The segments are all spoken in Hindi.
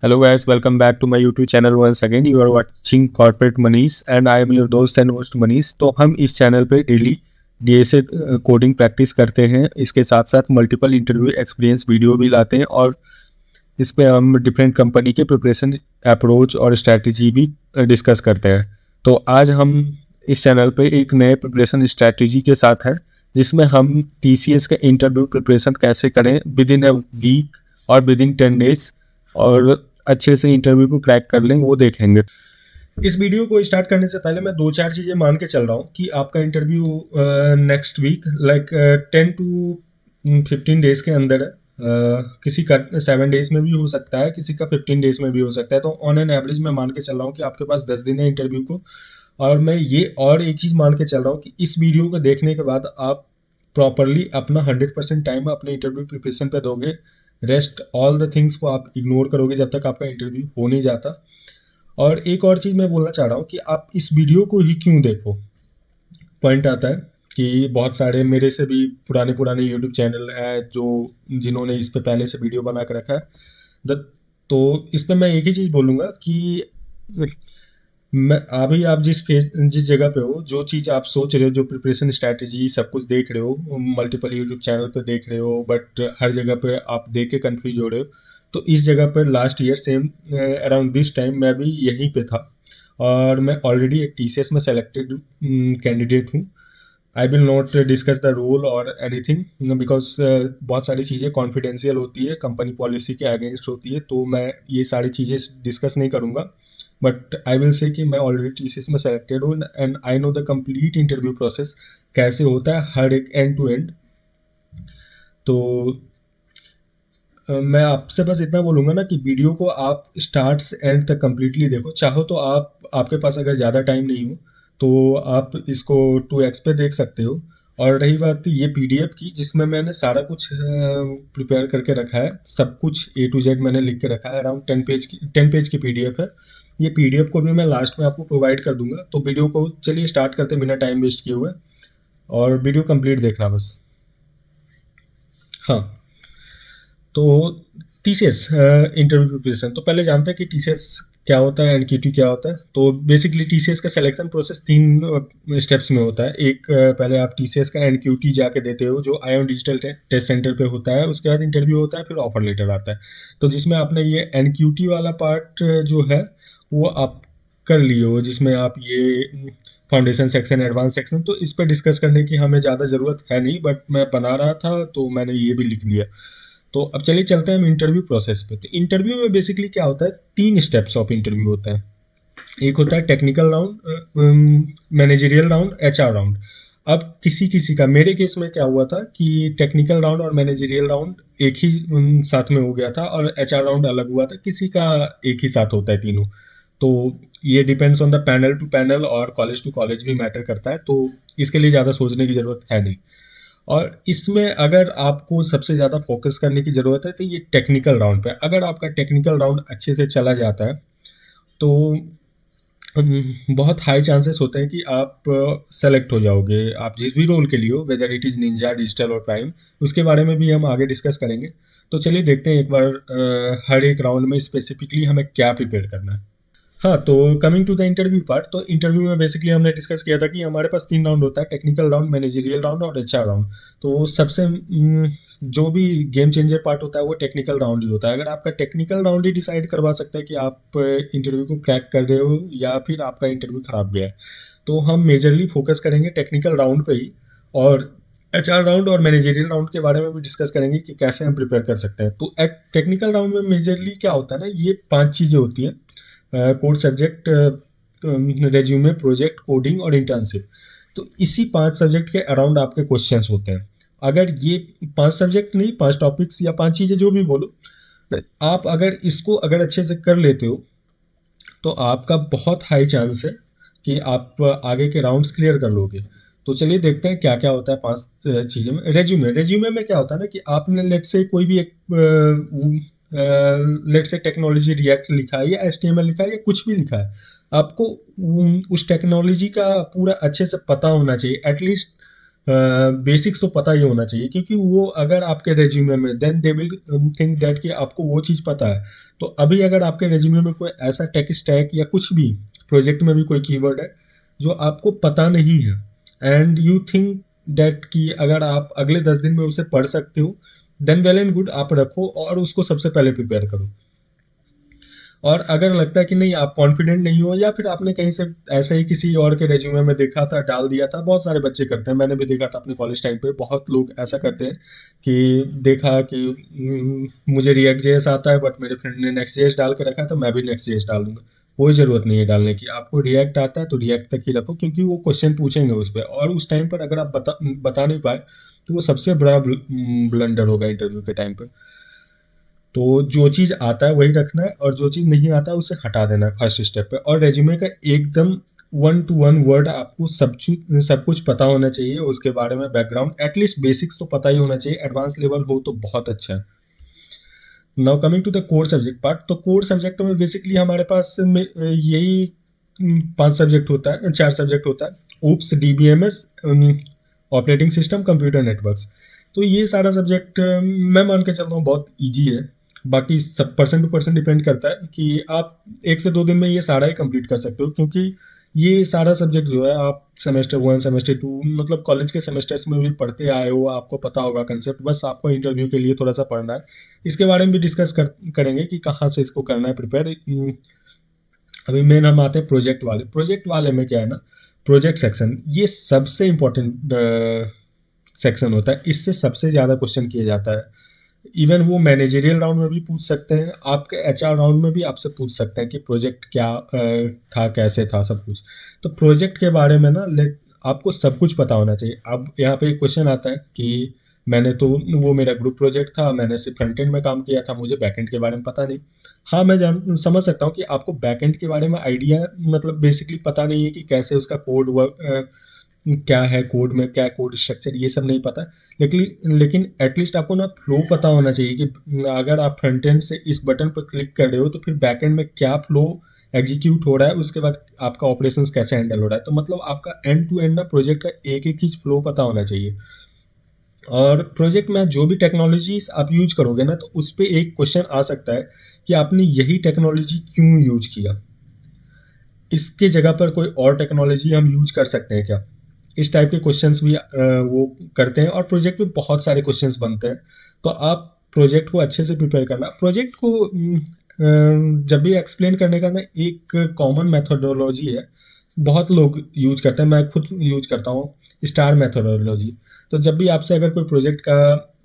Hello guys, welcome back to my YouTube channel once again. You are watching Corporate Manish and I am your दोस्त एंड होस्ट मनीष। तो हम इस चैनल पे डेली डीएसए कोडिंग प्रैक्टिस करते हैं। इसके साथ साथ मल्टीपल इंटरव्यू एक्सपीरियंस वीडियो भी लाते हैं और इस पे हम डिफरेंट कंपनी के प्रिपरेशन अप्रोच और स्ट्रैटेजी भी डिस्कस करते हैं। तो आज हम इस चैनल पे एक नए प्रिपरेशन स्ट्रैटेजी के साथ हैं जिसमें हम टीसीएस का इंटरव्यू प्रिपरेशन कैसे करें विद इन अ वीक और विद इन 10 डेज और अच्छे से इंटरव्यू को क्रैक कर लें, वो देखेंगे। इस वीडियो को स्टार्ट करने से पहले मैं दो चार चीज़ें मान के चल रहा हूँ कि आपका interview next week like 10 to 15 days के अंदर है। किसी का 7 डेज में भी हो सकता है, किसी का 15 डेज में भी हो सकता है। तो ऑन एन एवरेज मैं मान के चल रहा हूँ कि आपके पास 10 दिन है इंटरव्यू को। और मैं ये और एक चीज़ मान के चल रहा हूँ कि इस वीडियो को देखने के बाद आप प्रॉपरली अपना 100% टाइम अपने इंटरव्यू प्रिपरेशन पे दोगे। रेस्ट ऑल द थिंग्स को आप इग्नोर करोगे जब तक आपका इंटरव्यू हो नहीं जाता। और एक और चीज़ मैं बोलना चाह रहा हूँ कि आप इस वीडियो को ही क्यों देखो। पॉइंट आता है कि बहुत सारे मेरे से भी पुराने पुराने यूट्यूब चैनल हैं जो जिन्होंने इस पे पहले से वीडियो बना के रखा है। तो इस पे मैं एक ही चीज़ बोलूँगा कि मैं अभी आप जिस जगह पे हो, जो चीज़ आप सोच रहे हो, जो प्रिपरेशन स्ट्रैटेजी सब कुछ देख रहे हो, मल्टीपल यूट्यूब चैनल पे देख रहे हो, बट हर जगह पे आप देख के कंफ्यूज हो रहे हो। तो इस जगह पर last year same around this time मैं भी यहीं पे था और मैं ऑलरेडी एक टीसीएस में सेलेक्टेड कैंडिडेट हूँ। I will not discuss the role और एनीथिंग बिकॉज बहुत सारी चीज़ें कॉन्फिडेंशियल होती है, कंपनी पॉलिसी के अगेंस्ट होती है, तो मैं ये सारी चीज़ें डिस्कस नहीं करूँगा। बट आई विल से कि मैं ऑलरेडी टीसीएस में सेलेक्टेड हूँ and I know the complete interview process कैसे होता है, हर एक एंड टू एंड। तो मैं आपसे बस इतना बोलूँगा ना कि वीडियो को आप स्टार्ट से एंड तक कम्प्लीटली देखो। चाहो तो आप आपके पास अगर ज़्यादा टाइम नहीं हो तो आप इसको 2x पे देख सकते हो। और रही बात ये पीडीएफ की, जिसमें मैंने सारा कुछ प्रिपेयर करके रखा है, सब कुछ A to Z मैंने लिख के रखा है। अराउंड 10 पेज की पीडीएफ है। ये पीडीएफ को भी मैं लास्ट में आपको प्रोवाइड कर दूंगा। तो वीडियो को चलिए स्टार्ट करते बिना टाइम वेस्ट किए हुए, और वीडियो कंप्लीट देखना बस। हाँ, तो टीसीएस इंटरव्यू प्रिपरेशन, तो पहले जानते हैं कि टीसीएस क्या होता है, एनक्यूटी क्या होता है। तो बेसिकली टीसीएस का सिलेक्शन प्रोसेस 3 स्टेप्स में होता है। एक पहले आप टीसीएस का एनक्यूटी जाके देते हो जो आईओन डिजिटल टेस्ट सेंटर पे होता है। उसके बाद इंटरव्यू होता है, फिर ऑफर लेटर आता है। तो जिसमें आपने ये एनक्यूटी वाला पार्ट जो है वो आप कर लिए हो, जिसमें आप ये फाउंडेशन सेक्शन, एडवांस सेक्शन, तो इस पर डिस्कस करने की हमें ज़्यादा ज़रूरत है नहीं, बट मैं बना रहा था तो मैंने ये भी लिख लिया। तो अब चलिए चलते हैं हम इंटरव्यू प्रोसेस पे। तो इंटरव्यू में बेसिकली क्या होता है, 3 स्टेप्स ऑफ इंटरव्यू होता है। एक होता है technical round, managerial round, HR round. अब किसी किसी का, मेरे केस में क्या हुआ था कि टेक्निकल राउंड और मैनेजरियल राउंड एक ही साथ में हो गया था और एचआर राउंड अलग हुआ था। किसी का एक ही साथ होता है तीनों। तो ये depends on the panel to panel और कॉलेज टू कॉलेज भी मैटर करता है। तो इसके लिए ज़्यादा सोचने की ज़रूरत है नहीं। और इसमें अगर आपको सबसे ज़्यादा फोकस करने की ज़रूरत है तो ये टेक्निकल राउंड पे। अगर आपका टेक्निकल राउंड अच्छे से चला जाता है तो बहुत हाई चांसेस होते हैं कि आप सेलेक्ट हो जाओगे, आप जिस भी रोल के लिए हो, whether it is Ninja, digital और प्राइम। उसके बारे में भी हम आगे डिस्कस करेंगे। तो चलिए देखते हैं एक बार हर एक राउंड में स्पेसिफिकली हमें क्या प्रिपेयर करना है। हाँ, तो coming to the interview part, तो इंटरव्यू में बेसिकली हमने डिस्कस किया था कि हमारे पास 3 राउंड होता है, टेक्निकल राउंड, मैनेजरियल राउंड और एचआर राउंड। तो सबसे जो भी गेम चेंजर पार्ट होता है वो टेक्निकल राउंड ही होता है। अगर आपका टेक्निकल राउंड ही डिसाइड करवा सकता है कि आप इंटरव्यू को क्रैक कर रहे हो या फिर आपका इंटरव्यू खराब गया है, तो हम मेजरली फोकस करेंगे टेक्निकल राउंड पे ही। और एचआर राउंड और मैनेजरियल राउंड के बारे में भी डिस्कस करेंगे कि कैसे हम प्रिपेयर कर सकते हैं। तो टेक्निकल राउंड में मेजरली क्या होता है ना, ये 5 चीज़ें होती हैं: core subject, resume, project, coding और इंटर्नशिप। तो इसी 5 सब्जेक्ट के अराउंड आपके क्वेश्चंस होते हैं। अगर ये 5 सब्जेक्ट नहीं, 5 टॉपिक्स या 5 चीज़ें जो भी बोलो, आप अगर इसको अगर अच्छे से कर लेते हो तो आपका बहुत हाई चांस है कि आप आगे के राउंड्स क्लियर कर लोगे। तो चलिए देखते हैं क्या क्या होता है 5 चीज़ों में। रेज्यूमे में क्या होता है ना कि आपने लेट से कोई भी एक लेट से टेक्नोलॉजी रिएक्ट लिखा है या HTML लिखा है या कुछ भी लिखा है, आपको उस टेक्नोलॉजी का पूरा अच्छे से पता होना चाहिए। एटलीस्ट बेसिक्स तो पता ही होना चाहिए, क्योंकि वो अगर आपके रेज्यूमे में, then they will think that कि आपको वो चीज़ पता है। तो अभी अगर आपके रेज्यूमे में कोई ऐसा टेक स्टैक या कुछ भी प्रोजेक्ट में भी कोई कीवर्ड है जो आपको पता नहीं है, एंड यू थिंक दैट कि अगर आप अगले 10 दिन में उसे पढ़ सकते हो, देन वेल एंड गुड, आप रखो और उसको सबसे पहले प्रिपेयर करो। और अगर लगता है कि नहीं, आप कॉन्फिडेंट नहीं हो, या फिर आपने कहीं से ऐसे ही किसी और के रेज्यूमे में देखा था, डाल दिया था, बहुत सारे बच्चे करते हैं, मैंने भी देखा था अपने कॉलेज टाइम पे, बहुत लोग ऐसा करते हैं कि देखा कि मुझे रिएक्ट जेएस आता है बट मेरे फ्रेंड ने नेक्स्ट जेएस डाल के रखा है तो मैं भी नेक्स्ट जेएस डाल दूंगा। कोई ज़रूरत नहीं है डालने की, आपको रिएक्ट आता है तो रिएक्ट तक ही रखो, क्योंकि वो क्वेश्चन पूछेंगे उस पर, और उस टाइम पर अगर आप बता नहीं पाए तो वो सबसे बड़ा ब्लंडर होगा इंटरव्यू के टाइम पर। तो जो चीज़ आता है वही रखना है, और जो चीज़ नहीं आता है उसे हटा देना है फर्स्ट स्टेप पे। और रेज्यूमे का एकदम 1 to 1 वर्ड आपको सब कुछ पता होना चाहिए उसके बारे में, बैकग्राउंड एटलीस्ट बेसिक्स तो पता ही होना चाहिए, एडवांस लेवल हो तो बहुत अच्छा है। Now coming to the core subject part, तो कोर सब्जेक्ट में बेसिकली हमारे पास यही 5 सब्जेक्ट होता है, 4 सब्जेक्ट होता है, OOPS, DBMS, operating system, computer networks. तो ये सारा सब्जेक्ट मैं मान के चल रहा हूँ बहुत ईजी है। बाकी सब पर्सन टू पर्सन डिपेंड करता है कि आप 1 से 2 दिन में ये सारा ही कंप्लीट कर सकते हो, क्योंकि ये सारा सब्जेक्ट जो है आप सेमेस्टर 1 सेमेस्टर 2 मतलब कॉलेज के सेमेस्टर्स में भी पढ़ते आए हो, आपको पता होगा कंसेप्ट, बस आपको इंटरव्यू के लिए थोड़ा सा पढ़ना है। इसके बारे में भी डिस्कस करेंगे कि कहाँ से इसको करना है प्रिपेयर। अभी मेन हम आते हैं प्रोजेक्ट वाले में क्या है ना, प्रोजेक्ट सेक्शन ये सबसे इम्पोर्टेंट सेक्शन होता है, इससे सबसे ज़्यादा क्वेश्चन किया जाता है। इवन वो मैनेजरियल राउंड में भी पूछ सकते हैं, आपके एचआर राउंड में भी आपसे पूछ सकते हैं कि प्रोजेक्ट क्या था, कैसे था, सब कुछ। तो प्रोजेक्ट के बारे में ना लेट आपको सब कुछ पता होना चाहिए। अब यहाँ पे एक क्वेश्चन आता है कि मैंने तो, वो मेरा ग्रुप प्रोजेक्ट था, मैंने सिर्फ फ्रंट एंड में काम किया था, मुझे बैक एंड के बारे में पता नहीं। हाँ, मैं समझ सकता हूँ कि आपको बैक एंड के बारे में आइडिया मतलब बेसिकली पता नहीं है कि कैसे उसका कोड वर्क, क्या है कोड में, क्या कोड स्ट्रक्चर, ये सब नहीं पता। लेकिन लेकिन एटलीस्ट आपको ना फ्लो पता होना चाहिए कि अगर आप फ्रंट एंड से इस बटन पर क्लिक कर रहे हो तो फिर बैक एंड में क्या फ्लो एग्जीक्यूट हो रहा है, उसके बाद आपका ऑपरेशंस कैसे हैंडल हो रहा है। तो मतलब आपका एंड टू एंड ना प्रोजेक्ट का एक एक चीज फ्लो पता होना चाहिए। और प्रोजेक्ट में जो भी टेक्नोलॉजीज आप यूज करोगे ना, तो उस पर एक क्वेश्चन आ सकता है कि आपने यही टेक्नोलॉजी क्यों यूज किया, इसके जगह पर कोई और टेक्नोलॉजी हम यूज कर सकते हैं क्या। इस टाइप के क्वेश्चंस भी वो करते हैं, और प्रोजेक्ट में बहुत सारे क्वेश्चंस बनते हैं। तो आप प्रोजेक्ट को अच्छे से प्रिपेयर करना, प्रोजेक्ट को जब भी एक्सप्लेन करने का ना एक कॉमन मेथोडोलॉजी है, बहुत लोग यूज करते हैं, मैं खुद यूज करता हूँ, स्टार मेथोडोलॉजी। तो जब भी आपसे अगर कोई प्रोजेक्ट का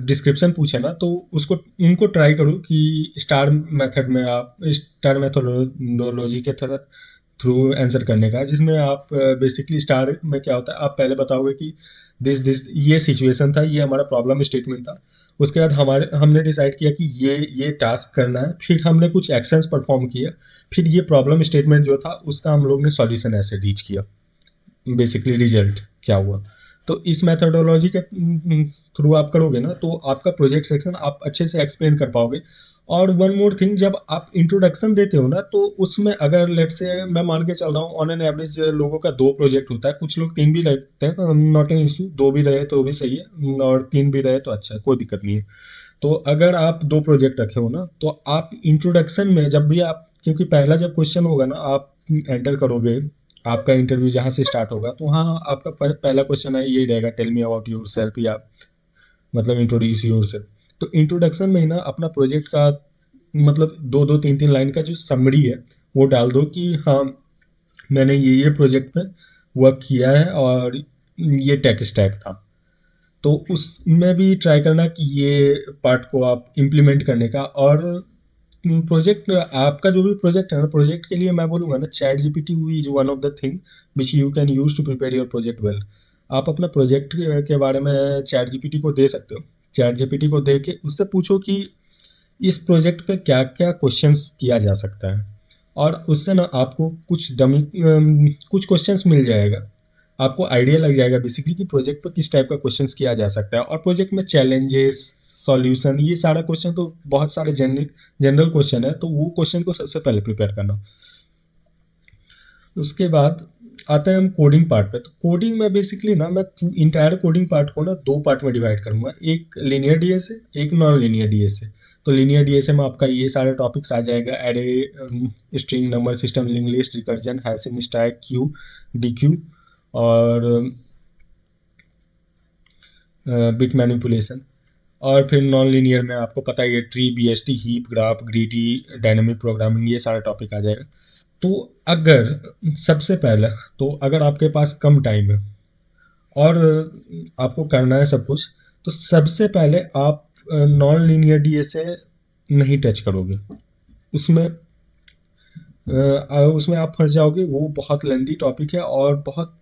डिस्क्रिप्शन पूछे ना, तो उसको उनको ट्राई करो कि स्टार मेथड में, आप स्टार मेथोडोलॉजी के थ्रू आंसर करने का, जिसमें आप बेसिकली स्टार में क्या होता है, आप पहले बताओगे कि दिस ये सिचुएशन था, ये हमारा प्रॉब्लम स्टेटमेंट था। उसके बाद हमने डिसाइड किया कि ये टास्क करना है, फिर हमने कुछ एक्शंस परफॉर्म किया, फिर ये प्रॉब्लम स्टेटमेंट जो था उसका हम लोग ने सॉल्यूशन ऐसे रीच किया, बेसिकली रिजल्ट क्या हुआ। तो इस मेथोडोलॉजी के थ्रू आप करोगे ना, तो आपका प्रोजेक्ट सेक्शन आप अच्छे से एक्सप्लेन कर पाओगे। और वन मोर थिंग, जब आप इंट्रोडक्शन देते हो ना, तो उसमें अगर लेट से मैं मान के चल रहा हूँ ऑन एन एवरेज लोगों का 2 प्रोजेक्ट होता है, कुछ लोग 3 भी रहते हैं, नॉट एन इशू, 2 भी रहे तो भी सही है, और 3 भी रहे तो अच्छा है, कोई दिक्कत नहीं है। तो अगर आप 2 प्रोजेक्ट रखे हो ना, तो आप इंट्रोडक्शन में जब भी आप, क्योंकि पहला जब क्वेश्चन होगा ना आप एंटर करोगे, आपका इंटरव्यू जहाँ से स्टार्ट होगा, तो हाँ आपका पहला क्वेश्चन है यही रहेगा, tell me about yourself, या मतलब इंट्रोड्यूस योर सेल्फ। तो इंट्रोडक्शन में ही ना अपना प्रोजेक्ट का मतलब 2-2 3-3 लाइन का जो समरी है वो डाल दो कि हाँ, मैंने ये प्रोजेक्ट में वर्क किया है और ये टेक स्टैक था। तो उसमें भी ट्राई करना कि ये पार्ट को आप इम्प्लीमेंट करने का। और प्रोजेक्ट, आपका जो भी प्रोजेक्ट है ना, प्रोजेक्ट के लिए मैं बोलूँगा ना, ChatGPT is one of the thing which you can use to prepare your project well. आप अपना प्रोजेक्ट के बारे में चैट जीपीटी को दे सकते हो। चैट जीपीटी को दे के उससे पूछो कि इस प्रोजेक्ट पे क्या क्या क्वेश्चंस किया जा सकता है, और उससे ना आपको कुछ क्वेश्चंस मिल जाएगा, आपको आइडिया लग जाएगा बेसिकली कि प्रोजेक्ट पर किस टाइप का क्वेश्चंस किया जा सकता है। और प्रोजेक्ट में चैलेंजेस, सॉल्यूशन, ये सारा क्वेश्चन तो बहुत सारे जनरल क्वेश्चन है, तो वो क्वेश्चन को सबसे पहले प्रिपेयर करना। उसके बाद आते हैं हम कोडिंग पार्ट पे। तो कोडिंग में बेसिकली ना मैं इंटायर कोडिंग पार्ट को ना दो पार्ट में डिवाइड करूंगा, एक लीनियर डीएसए, एक नॉन लीनियर डीएसए। तो लीनियर डीएसए में आपका ये सारे टॉपिक्स आ जाएगा, array, string, number system, link list, recursion, hashing, stack, queue, deque, और बिट मैनिपुलेशन। और फिर नॉन लीनियर में आपको पता ही है, tree, BST, heap, graph, greedy, dynamic programming, ये सारा टॉपिक आ जाएगा। तो अगर सबसे पहले, तो अगर आपके पास कम टाइम है और आपको करना है सब कुछ, तो सबसे पहले आप नॉन लीनियर डीएसए नहीं टच करोगे। उसमें उसमें आप फंस जाओगे, वो बहुत लेंदी टॉपिक है और बहुत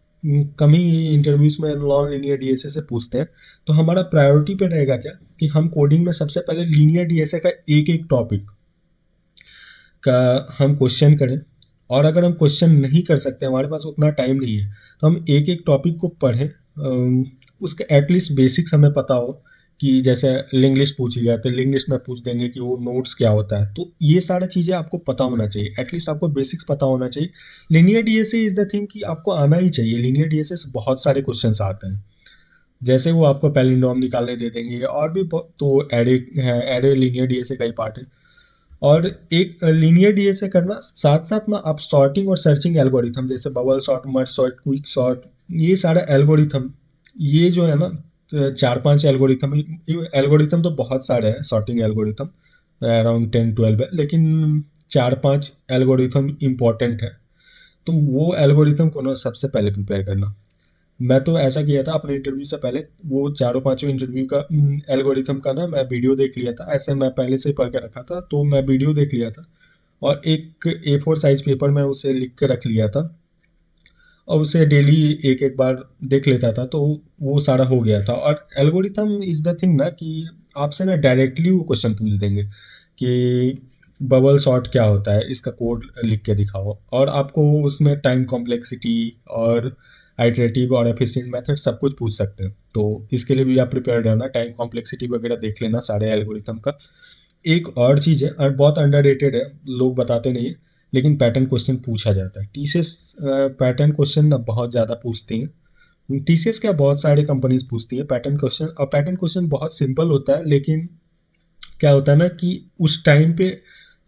कम ही इंटरव्यूज में नॉन लीनियर डीएसए से पूछते हैं। तो हमारा प्रायोरिटी पे रहेगा क्या कि हम कोडिंग में सबसे पहले लीनियर डीएसए का एक एक टॉपिक का हम क्वेश्चन करें। और अगर हम क्वेश्चन नहीं कर सकते, हमारे पास उतना टाइम नहीं है, तो हम एक एक टॉपिक को पढ़ें। उसके एटलीस्ट बेसिक्स हमें पता हो कि जैसे लिंक लिस्ट पूछी गया तो लिंक लिस्ट में पूछ देंगे कि वो नोट्स क्या होता है। तो ये सारा चीज़ें आपको पता होना चाहिए, एटलीस्ट आपको बेसिक्स पता होना चाहिए। Linear DSA is the thing कि आपको आना ही चाहिए। लीनियर डीएसए से बहुत सारे क्वेश्चंस आते हैं, जैसे वो आपको पैलिंड्रोम निकालने दे देंगे, और भी तो एरे है, एरे लीनियर डीएसए का ही पार्ट है। और एक लीनियर डीएसए करना साथ साथ में आप सॉर्टिंग और सर्चिंग एल्गोरिथम, जैसे bubble sort, merge sort, quick sort, ये सारा एल्गोरिथम, ये जो है ना, तो चार पांच एल्गोरिथम, एल्गोरिथम तो बहुत सारे हैं, सॉर्टिंग एल्गोरिथम अराउंड 10-12 है, लेकिन चार पांच एल्गोरिथम इंपॉर्टेंट है। तो वो एल्गोरिथम को ना सबसे पहले प्रिपेयर करना। मैं तो ऐसा किया था अपने इंटरव्यू से पहले, वो चारों पांचों इंटरव्यू का एल्गोरिथम का ना मैं वीडियो देख लिया था। ऐसे मैं पहले से ही पढ़ के रखा था, तो मैं वीडियो देख लिया था और एक A4 साइज पेपर में उसे लिख के रख लिया था, और उसे डेली एक एक बार देख लेता था, तो वो सारा हो गया था। और एल्गोरिथम इज द थिंग ना कि आपसे ना डायरेक्टली वो क्वेश्चन पूछ देंगे कि बबल सॉर्ट क्या होता है, इसका कोड लिख के दिखाओ, और आपको उसमें टाइम कॉम्प्लेक्सिटी और आइटरेटिव और एफिशिएंट मेथड सब कुछ पूछ सकते हैं। तो इसके लिए भी आप प्रिपेयर रहना, टाइम कॉम्प्लेक्सिटी वगैरह देख लेना सारे एल्गोरिथम का। एक और चीज़ है और बहुत अंडररेटेड है, लोग बताते नहीं है, लेकिन पैटर्न क्वेश्चन पूछा जाता है। टीसीएस पैटर्न क्वेश्चन ना बहुत ज़्यादा पूछती हैं। टीसीएस क्या, बहुत सारे कंपनीज पूछती है पैटर्न क्वेश्चन, और पैटर्न क्वेश्चन बहुत सिंपल होता है, लेकिन क्या होता है ना कि उस टाइम पे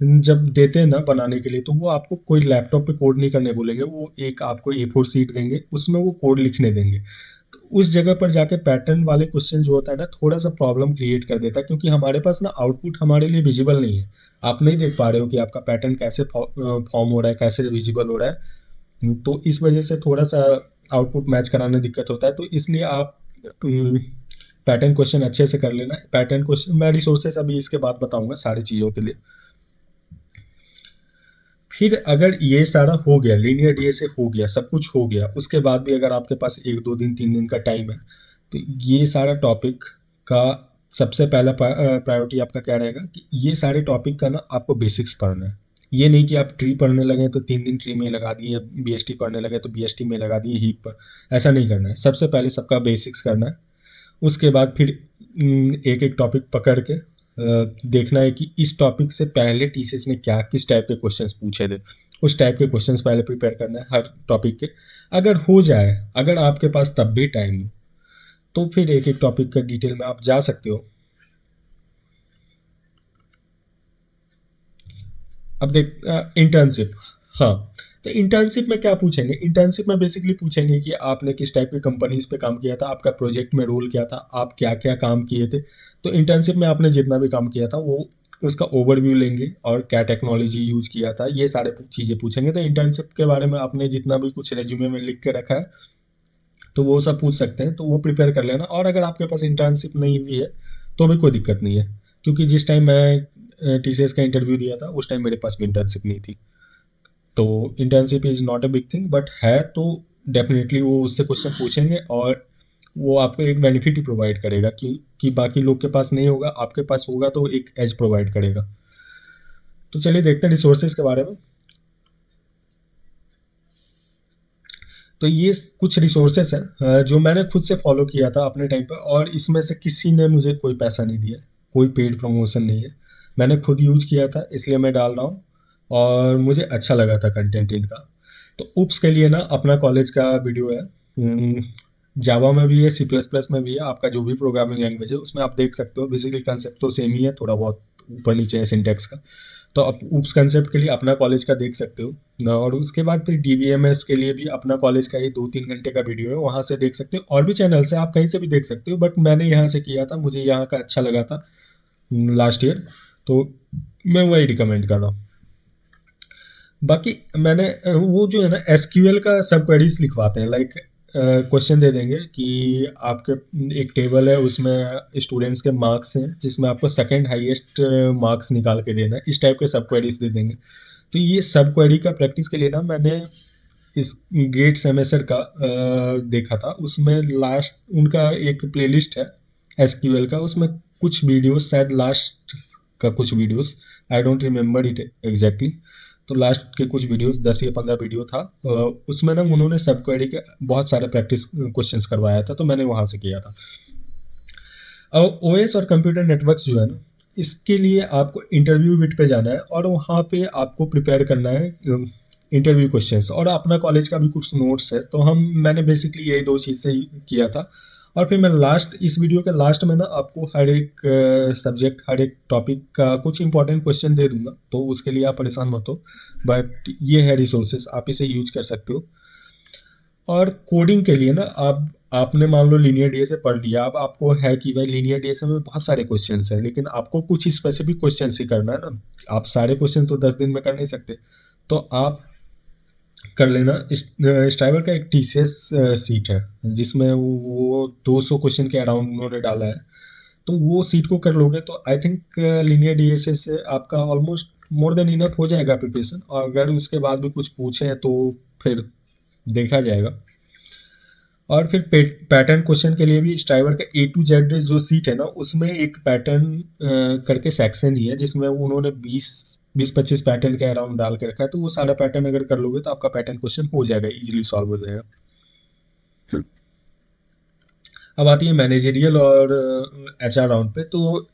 जब देते हैं ना बनाने के लिए, तो वो आपको कोई लैपटॉप पे कोड नहीं करने बोलेंगे, वो एक आपको A4 शीट देंगे, उसमें वो कोड लिखने देंगे। तो उस जगह पर जाके पैटर्न वाले क्वेश्चन जो होता है ना, थोड़ा सा प्रॉब्लम क्रिएट कर देता है, क्योंकि हमारे पास ना आउटपुट हमारे लिए विजिबल नहीं है। आप नहीं देख पा रहे हो कि आपका पैटर्न कैसे फॉर्म हो रहा है, कैसे विजिबल हो रहा है। तो इस वजह से थोड़ा सा आउटपुट मैच कराने दिक्कत होता है। तो इसलिए आप पैटर्न क्वेश्चन अच्छे से कर लेना। पैटर्न क्वेश्चन मैं रिसोर्सेस अभी इसके बाद बताऊंगा सारी चीज़ों के लिए। फिर अगर ये सारा हो गया, लीनियर डीएसए हो गया, सब कुछ हो गया, उसके बाद भी अगर आपके पास 1-2 दिन 3 दिन का टाइम है, तो ये सारा टॉपिक का सबसे पहला प्रायोरिटी आपका क्या रहेगा कि ये सारे टॉपिक का ना आपको बेसिक्स पढ़ना है। ये नहीं कि आप ट्री पढ़ने लगे तो 3 दिन ट्री में लगा दिए, बीएसटी पढ़ने लगे तो बीएसटी में लगा दिए, हीप पर। ऐसा नहीं करना है, सबसे पहले सबका बेसिक्स करना है। उसके बाद फिर एक एक टॉपिक पकड़ के देखना है कि इस टॉपिक से पहले टीसीएस ने क्या, किस टाइप के क्वेश्चंस पूछे थे, उस टाइप के क्वेश्चंस पहले प्रिपेयर करना है हर टॉपिक के। अगर हो जाए, अगर आपके पास तब भी टाइम हो, तो फिर एक एक टॉपिक का डिटेल में आप जा सकते हो। अब देख, इंटर्नशिप, हाँ, तो इंटर्नशिप में क्या पूछेंगे, इंटर्नशिप में बेसिकली पूछेंगे कि आपने किस टाइप की कंपनीज पे काम किया था, आपका प्रोजेक्ट में रोल क्या था, आप क्या क्या काम किए थे। तो इंटर्नशिप में आपने जितना भी काम किया था वो उसका ओवरव्यू लेंगे, और क्या टेक्नोलॉजी यूज किया था, ये सारे चीज़ें पूछेंगे। तो इंटर्नशिप के बारे में आपने जितना भी कुछ रेज्यूमे में लिख के रखा है, तो वो सब पूछ सकते हैं, तो वो प्रिपेयर कर लेना। और अगर आपके पास इंटर्नशिप नहीं भी है तो भी कोई दिक्कत नहीं है, क्योंकि जिस टाइम मैं टीसीएस का इंटरव्यू दिया था उस टाइम मेरे पास भी इंटर्नशिप नहीं थी। तो internship is not a big thing, but है तो डेफिनेटली वो उससे क्वेश्चन पूछेंगे, और वो आपको एक बेनिफिट ही प्रोवाइड करेगा कि बाकी लोग के पास नहीं होगा, आपके पास होगा, तो एक एज प्रोवाइड करेगा। तो चलिए देखते हैं रिसोर्सेज के बारे में। तो ये कुछ रिसोर्सेस हैं जो मैंने खुद से फॉलो किया था अपने टाइम पर, और इसमें से किसी ने मुझे कोई पैसा नहीं दिया, कोई पेड प्रमोशन नहीं है, मैंने खुद यूज किया था, इसलिए मैं डाल रहा हूँ, और मुझे अच्छा लगा था कंटेंट इनका। तो उप्स के लिए ना अपना कॉलेज का वीडियो है, जावा में भी है, सी प्लस प्लस में भी है, आपका जो भी प्रोग्रामिंग लैंग्वेज है उसमें आप देख सकते हो। बेसिकली कंसेप्ट तो सेम ही है, थोड़ा बहुत ऊपर नीचे है सिंटेक्स का। तो आप उप्स कंसेप्ट के लिए अपना कॉलेज का देख सकते हो, और उसके बाद फिर डीबीएमएस के लिए भी अपना कॉलेज का ही 2-3 घंटे का वीडियो है, वहाँ से देख सकते हो। और भी चैनल से आप कहीं से भी देख सकते हो, बट मैंने यहाँ से किया था, मुझे यहाँ का अच्छा लगा था लास्ट ईयर, तो मैं वही रिकमेंड कर रहा हूँ। बाकी मैंने वो जो है ना एसक्यूएल का सब क्वेरीज लिखवाते हैं, लाइक क्वेश्चन दे देंगे कि आपके एक टेबल है, उसमें स्टूडेंट्स के मार्क्स हैं, जिसमें आपको सेकंड हाईएस्ट मार्क्स निकाल के देना है, इस टाइप के सब क्वेरीज दे देंगे। तो ये सब क्वेरी का प्रैक्टिस के लिए ना मैंने इस गेट सेमेस्टर का देखा था, उसमें लास्ट उनका एक प्लेलिस्ट है एसक्यूएल का, उसमें कुछ वीडियोस, शायद लास्ट का कुछ videos, I don't remember it exactly. तो लास्ट के कुछ वीडियोस 10 या 15 वीडियो था, उसमें ना उन्होंने सब क्वेरी के बहुत सारे प्रैक्टिस क्वेश्चंस करवाया था, तो मैंने वहाँ से किया था। और ओएस और कंप्यूटर नेटवर्क्स जो है ना, इसके लिए आपको इंटरव्यू बिट पे जाना है और वहाँ पे आपको प्रिपेयर करना है इंटरव्यू क्वेश्चंस, और अपना कॉलेज का भी कुछ नोट्स है। तो मैंने बेसिकली यही दो चीज़ से ही किया था। और फिर मैं लास्ट, इस वीडियो के लास्ट में ना आपको हर एक सब्जेक्ट, हर एक टॉपिक का कुछ इंपॉर्टेंट क्वेश्चन दे दूंगा, तो उसके लिए आप परेशान मत हो, बट ये है रिसोर्सेस, आप इसे यूज कर सकते हो। और कोडिंग के लिए ना आपने मान लो लीनियर डीएसए पढ़ लिया, अब आपको है कि भाई लीनियर डीएसए में बहुत सारे क्वेश्चंस हैं, लेकिन आपको कुछ स्पेसिफिक क्वेश्चंस ही करना है ना, आप सारे क्वेश्चन तो 10 दिन में कर नहीं सकते। तो आप कर लेना, स्ट्राइवर का एक टीसीएस सीट है, जिसमें वो 200 क्वेश्चन के अराउंड उन्होंने डाला है, तो वो सीट को कर लोगे तो आई थिंक लीनियर डीएसए से आपका ऑलमोस्ट मोर देन इनफ हो जाएगा प्रिपरेशन। और अगर उसके बाद भी कुछ पूछे तो फिर देखा जाएगा। और फिर पैटर्न क्वेश्चन के लिए भी स्ट्राइवर का A to Z जो सीट है ना, उसमें एक पैटर्न करके सेक्शन ही है, जिसमें उन्होंने 20-25 पैटर्न के अराउंड डाल के रखा है, तो वो सारा पैटर्न अगर कर लोगे तो आपका पैटर्न क्वेश्चन हो जाएगा, इजीली सॉल्व हो जाएगा। अब आती है मैनेजरियल और एचआर राउंड पे। तो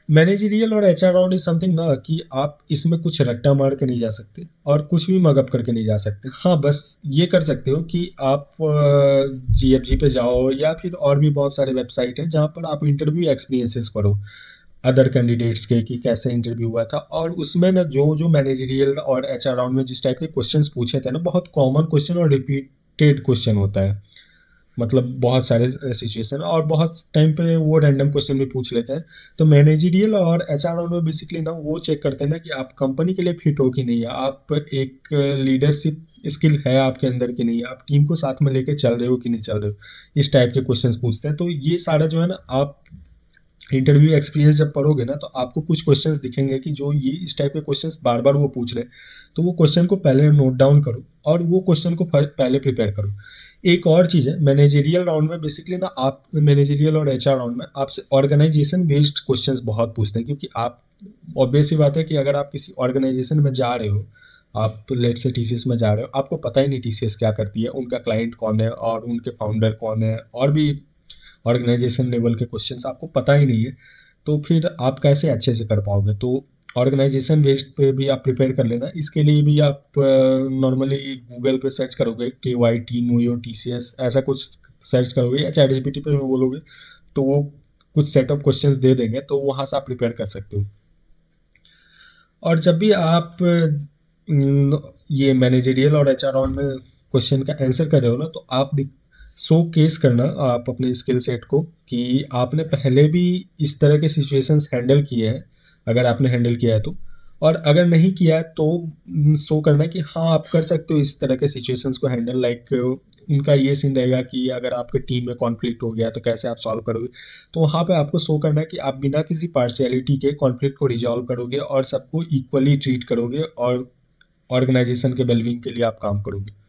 मैनेजरियल और एचआर राउंड इज समथिंग ना कि आप इसमें कुछ रट्टा मार के नहीं जा सकते और कुछ भी मगअप करके नहीं जा सकते। हाँ, बस ये कर सकते हो कि आप जीएफजी पे जाओ, या फिर और भी बहुत सारे वेबसाइट हैं जहाँ पर आप इंटरव्यू एक्सपीरियंसेस पढ़ो अदर कैंडिडेट्स के, कि कैसे इंटरव्यू हुआ था। और उसमें ना जो मैनेजरियल और एचआर राउंड में जिस टाइप के क्वेश्चंस पूछे थे ना, बहुत कॉमन क्वेश्चन और रिपीटेड क्वेश्चन होता है, मतलब बहुत सारे सिचुएशन, और बहुत टाइम पे वो रैंडम क्वेश्चन भी पूछ लेते हैं। तो मैनेजरियल और एचआर में बेसिकली ना वो चेक करते हैं ना कि आप कंपनी के लिए फिट हो कि नहीं है, आप एक लीडरशिप स्किल है आपके अंदर कि नहीं, आप टीम को साथ में लेके चल रहे हो कि नहीं चल रहे हो, इस टाइप के क्वेश्चंस पूछते हैं। तो ये सारा जो है ना, आप इंटरव्यू एक्सपीरियंस जब पढ़ोगे ना, तो आपको कुछ क्वेश्चंस दिखेंगे कि जो ये इस टाइप के क्वेश्चंस बार बार वो पूछ रहे हैं, तो वो क्वेश्चन को पहले नोट डाउन करो और वो क्वेश्चन को पहले प्रिपेयर करो। एक और चीज़ है मैनेजरियल राउंड में, बेसिकली ना आप मैनेजरियल और एचआर राउंड में आपसे ऑर्गेनाइजेशन बेस्ड क्वेश्चंस बहुत पूछते हैं, क्योंकि आप, ऑब्वियस सी बात है कि अगर आप किसी ऑर्गेनाइजेशन में जा रहे हो, आप लेट से टीसीएस में जा रहे हो, आपको पता ही नहीं टीसीएस क्या करती है, उनका क्लाइंट कौन है और उनके फाउंडर कौन है, और भी ऑर्गेनाइजेशन लेवल के क्वेश्चंस आपको पता ही नहीं है, तो फिर आप कैसे अच्छे से कर पाओगे। तो ऑर्गेनाइजेशन बेस्ड पे भी आप प्रिपेयर कर लेना। इसके लिए भी आप नॉर्मली गूगल पे सर्च करोगे KYT नो योर TCS, ऐसा कुछ सर्च करोगे, या चैट जीपीटी पे बोलोगे तो वो कुछ सेट ऑफ क्वेश्चंस दे देंगे, तो वहाँ से आप प्रिपेयर कर सकते हो। और जब भी आप ये मैनेजरियल और एचआर राउंड में क्वेश्चन का आंसर कर रहे हो ना, तो आप शो केस करना आप अपने स्किल सेट को, कि आपने पहले भी इस तरह के सिचुएशंस हैंडल किए हैं, अगर आपने हैंडल किया है तो। और अगर नहीं किया है तो शो करना कि हाँ आप कर सकते हो इस तरह के सिचुएशंस को हैंडल। लाइक उनका ये सीन रहेगा कि अगर आपके टीम में कॉन्फ्लिक्ट हो गया तो कैसे आप सॉल्व करोगे, तो वहाँ पे आपको शो करना है कि आप बिना किसी पार्शियलिटी के कॉन्फ्लिक्ट को रिजॉल्व करोगे और सबको इक्वली ट्रीट करोगे और ऑर्गेनाइजेशन के वेलबींग के लिए आप काम करोगे।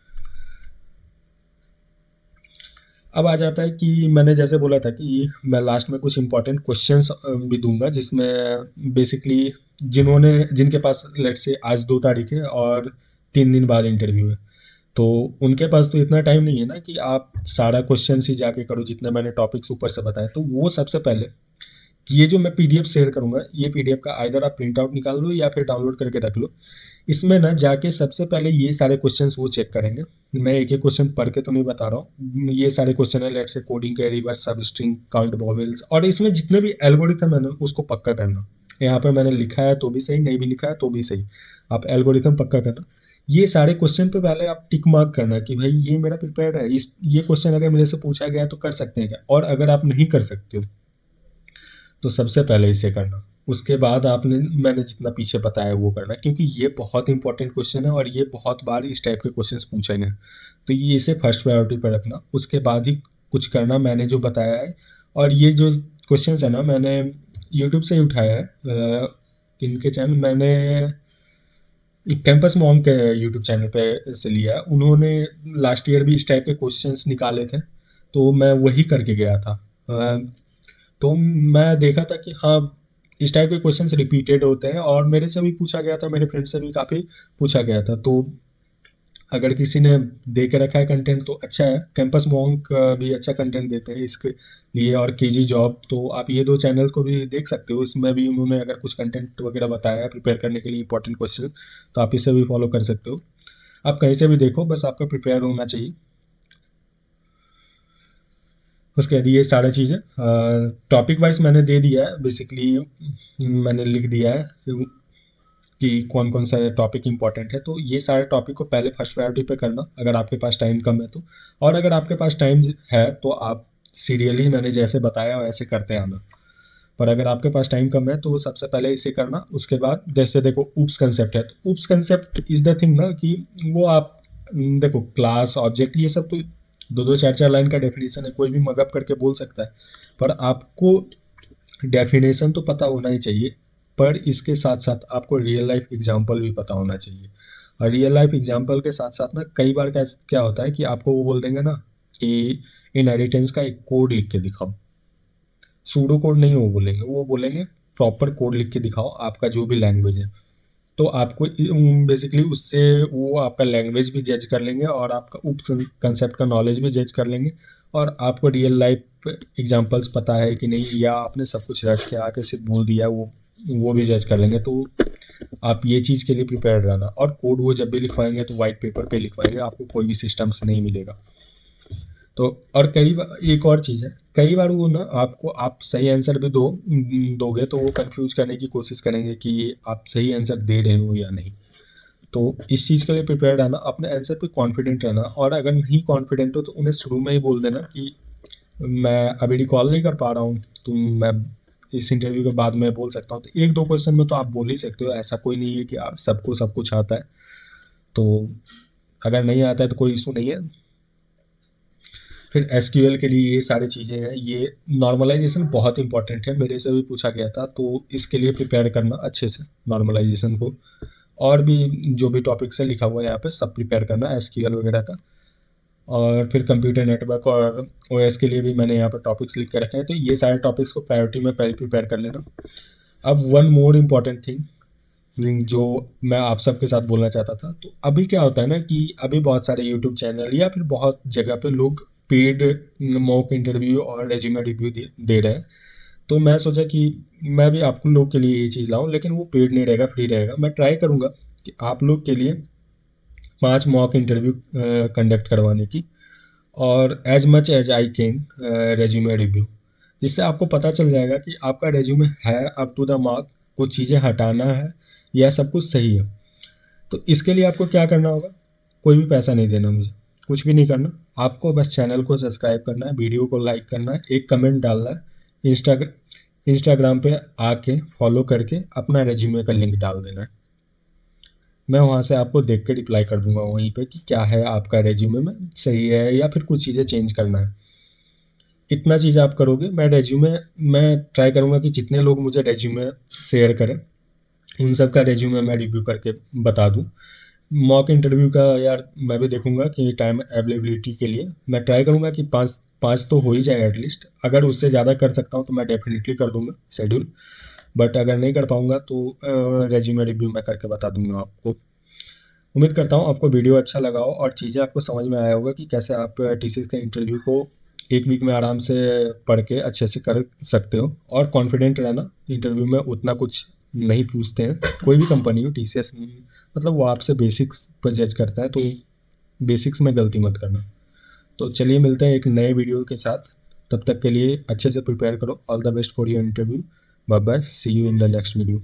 अब आ जाता है कि मैंने जैसे बोला था कि मैं लास्ट में कुछ इंपॉर्टेंट क्वेश्चंस भी दूंगा, जिसमें बेसिकली जिनके पास लेट से आज 2 तारीख है और 3 दिन बाद इंटरव्यू है, तो उनके पास तो इतना टाइम नहीं है ना कि आप सारा क्वेश्चन ही जाके करो, जितने मैंने टॉपिक्स ऊपर से बताए। तो वो सबसे पहले ये जो मैं पीडीएफ शेयर करूँगा, ये पीडीएफ का आइदर आप प्रिंट आउट निकाल लो या फिर डाउनलोड करके रख लो। इसमें ना जाके सबसे पहले ये सारे क्वेश्चंस वो चेक करेंगे। मैं एक एक क्वेश्चन पढ़ के तो नहीं बता रहा हूँ, ये सारे क्वेश्चन है, लेट्स से कोडिंग के, रिवर्स सब स्ट्रिंग, काउंट वॉवेल्स, और इसमें जितने भी एल्गोरिथम है ना उसको पक्का करना। यहाँ पर मैंने लिखा है तो भी सही, नहीं भी लिखा है तो भी सही, आप एल्गोरिथम पक्का करना। ये सारे क्वेश्चन पे पहले आप टिक मार्क करना कि भाई ये मेरा प्रिपेयर्ड है, इस ये क्वेश्चन अगर मेरे से पूछा गया तो कर सकते हैं क्या, और अगर आप नहीं कर सकते हो तो सबसे पहले इसे करना। उसके बाद आपने मैंने जितना पीछे बताया वो करना, क्योंकि ये बहुत इंपॉर्टेंट क्वेश्चन है और ये बहुत बार इस टाइप के क्वेश्चंस पूछेंगे। तो ये इसे फर्स्ट प्रायोरिटी पर रखना, उसके बाद ही कुछ करना मैंने जो बताया है। और ये जो क्वेश्चंस है ना मैंने यूट्यूब से ही उठाया है। इनके चैनल मैंने कैंपस मॉम के यूट्यूब चैनल पे से लिया है। उन्होंने लास्ट ईयर भी इस टाइप के क्वेश्चंस निकाले थे, तो मैं वही करके गया था। तो मैं देखा था कि हाँ, इस टाइप के क्वेश्चंस रिपीटेड होते हैं और मेरे से भी पूछा गया था, मेरे फ्रेंड से भी काफ़ी पूछा गया था। तो अगर किसी ने दे के रखा है कंटेंट तो अच्छा है। कैंपस मॉन्क भी अच्छा कंटेंट देते हैं इसके लिए, और केजी जॉब, तो आप ये दो चैनल को भी देख सकते हो। इसमें भी उन्होंने अगर कुछ कंटेंट वगैरह बताया है प्रिपेयर करने के लिए इंपॉर्टेंट क्वेश्चन, तो आप इसे भी फॉलो कर सकते हो। आप कहीं से भी देखो, बस आपका प्रिपेयर होना चाहिए। उसके बाद ये सारी चीज़ें टॉपिक वाइज मैंने दे दिया है, बेसिकली मैंने लिख दिया है कि कौन कौन सा टॉपिक इंपॉर्टेंट है। तो ये सारे टॉपिक को पहले फर्स्ट प्रायोरिटी पे करना अगर आपके पास टाइम कम है तो। और अगर आपके पास टाइम है तो आप सीरियली मैंने जैसे बताया वैसे करते आना। पर अगर आपके पास टाइम कम है तो सबसे पहले इसे करना। उसके बाद जैसे देखो ऊप्स कंसेप्ट है, तो oops concept is the thing ना कि वो आप देखो क्लास ऑब्जेक्ट ये सब तो दो दो चार चार लाइन का डेफिनेशन है, कोई भी मगअप करके बोल सकता है। पर आपको डेफिनेशन तो पता होना ही चाहिए, पर इसके साथ साथ आपको रियल लाइफ एग्जांपल भी पता होना चाहिए। और रियल लाइफ एग्जांपल के साथ साथ ना कई बार क्या क्या होता है कि आपको वो बोल देंगे ना कि इनहेरिटेंस का एक कोड लिख के दिखाओ। सूडो कोड नहीं वो बोलेंगे, वो बोलेंगे प्रॉपर कोड लिख के दिखाओ आपका जो भी लैंग्वेज है। तो आपको बेसिकली उससे वो आपका लैंग्वेज भी जज कर लेंगे और आपका उप कंसेप्ट का नॉलेज भी जज कर लेंगे। और आपको रियल लाइफ एग्जांपल्स पता है कि नहीं, या आपने सब कुछ रट के आके सिर्फ बोल दिया, वो भी जज कर लेंगे। तो आप ये चीज़ के लिए प्रिपेयर रहना। और कोड वो जब भी लिखवाएंगे तो वाइट पेपर पे लिखवाएंगे, आपको कोई भी सिस्टम्स नहीं मिलेगा। तो और कई बार एक और चीज़ है, कई बार वो ना आपको आप सही आंसर भी दोगे तो वो कंफ्यूज करने की कोशिश करेंगे कि आप सही आंसर दे रहे हो या नहीं। तो इस चीज़ के लिए प्रिपेयर रहना, अपने आंसर पे कॉन्फिडेंट रहना। और अगर नहीं कॉन्फिडेंट हो तो उन्हें शुरू में ही बोल देना कि मैं अभी रिकॉल नहीं कर पा रहा हूँ, तो मैं इस इंटरव्यू के बाद मैं बोल सकता हूँ। तो एक दो क्वेश्चन में तो आप बोल ही सकते हो, ऐसा कोई नहीं है कि आप सबको सब कुछ आता है। तो अगर नहीं आता है तो कोई इशू नहीं है। फिर एसक्यूएल के लिए ये सारी चीज़ें हैं। ये नॉर्मलाइजेशन बहुत इंपॉर्टेंट है, मेरे से भी पूछा गया था, तो इसके लिए प्रिपेयर करना अच्छे से नॉर्मलाइजेशन को। और भी जो भी टॉपिक्स है लिखा हुआ है यहाँ पे सब प्रिपेयर करना एसक्यूएल वगैरह का। और फिर कंप्यूटर नेटवर्क और ओएस के लिए भी मैंने यहाँ पर टॉपिक्स लिख के रखे हैं। तो ये सारे टॉपिक्स को प्रायोरिटी में पहले प्रिपेयर कर लेना। अब वन मोर इम्पॉर्टेंट थिंग जो मैं आप सबके साथ बोलना चाहता था, तो अभी क्या होता है ना कि अभी बहुत सारे यूट्यूब चैनल या फिर बहुत जगह पे लोग पेड मॉक इंटरव्यू और रेज्यूमे रिव्यू दे रहे हैं। तो मैं सोचा कि मैं भी आप लोग के लिए ये चीज़ लाऊं, लेकिन वो पेड नहीं रहेगा, फ्री रहेगा। मैं ट्राई करूँगा कि आप लोग के लिए 5 मॉक इंटरव्यू कंडक्ट करवाने की, और as much as I can resume review, जिससे आपको पता चल जाएगा कि आपका रेज्यूमे है अप टू द मार्क, कुछ चीज़ें हटाना है या सब कुछ सही है। तो इसके लिए आपको क्या करना होगा, कोई भी पैसा नहीं देना मुझे, कुछ भी नहीं करना। आपको बस चैनल को सब्सक्राइब करना है, वीडियो को लाइक करना है, एक कमेंट डालना है, इंस्टाग्राम पे आके फॉलो करके अपना रेज्यूमे का लिंक डाल देना है। मैं वहाँ से आपको देख के रिप्लाई कर दूंगा वहीं पे कि क्या है आपका रेज्यूमे में सही है या फिर कुछ चीज़ें चेंज करना है। इतना चीज़ आप करोगे, मैं ट्राई करूँगा कि जितने लोग मुझे रेज्यूमे शेयर करें उन सब का रेज्यूमे मैं रिव्यू करके बता दूँ। मॉक इंटरव्यू का यार मैं भी देखूंगा कि टाइम अवेलेबिलिटी के लिए मैं ट्राई करूंगा कि पाँच पाँच तो हो ही जाए एटलीस्ट। अगर उससे ज़्यादा कर सकता हूँ तो मैं डेफिनेटली कर दूंगा शेड्यूल। बट अगर नहीं कर पाऊंगा तो रेज्यूमे रिव्यू मैं करके बता दूंगा आपको। उम्मीद करता हूँ आपको वीडियो अच्छा लगा हो और चीज़ें आपको समझ में आया होगा कि कैसे आप टीसीएस के इंटरव्यू को एक वीक में आराम से पढ़ के अच्छे से कर सकते हो। और कॉन्फिडेंट रहना, इंटरव्यू में उतना कुछ नहीं पूछते हैं, कोई भी कंपनी हो, TCS, मतलब वो आपसे बेसिक्स पर जज करता है, तो बेसिक्स में गलती मत करना। तो चलिए मिलते हैं एक नए वीडियो के साथ, तब तक के लिए अच्छे से प्रिपेयर करो। All the best for your interview. Bye bye, see you in the next video.